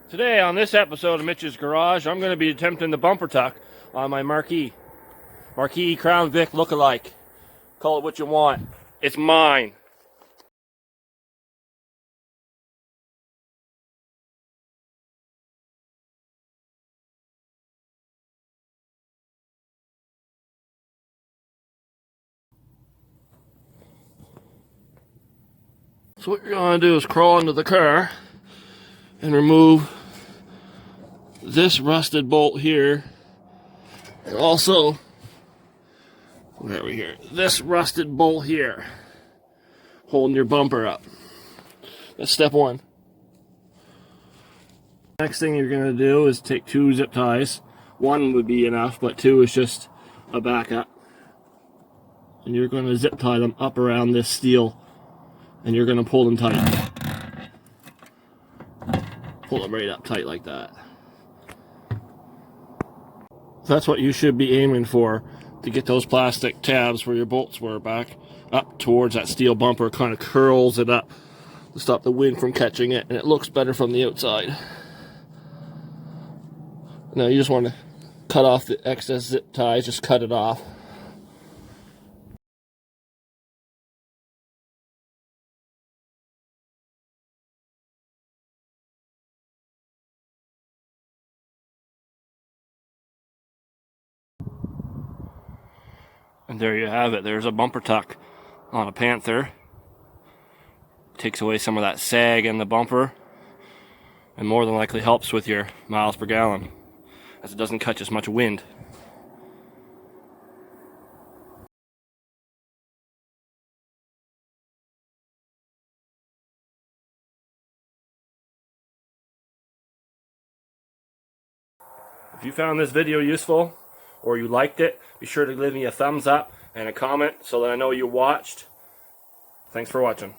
Today on this episode of Mitch's Garage, I'm going to be attempting the bumper tuck on my Marquis Crown Vic lookalike. Call it what you want. It's mine. So what you're going to do is crawl into the car and remove this rusted bolt here, and also where are we here? This rusted bolt here, holding your bumper up. That's step one. Next thing you're going to do is take 2 zip ties. 1 would be enough, but 2 is just a backup. And you're going to zip tie them up around this steel, and you're going to pull them tight. Pull them right up tight like that. That's what you should be aiming for, to get those plastic tabs where your bolts were back up towards that steel bumper. Kind of curls it up to stop the wind from catching it, and it looks better from the outside. Now you just want to cut off the excess zip ties, just cut it off. And there you have it. There's a bumper tuck on a Panther. Takes away some of that sag in the bumper, and more than likely helps with your miles per gallon, as it doesn't catch as much wind. If you found this video useful, or you liked it, be sure to give me a thumbs up and a comment so that I know you watched. Thanks for watching.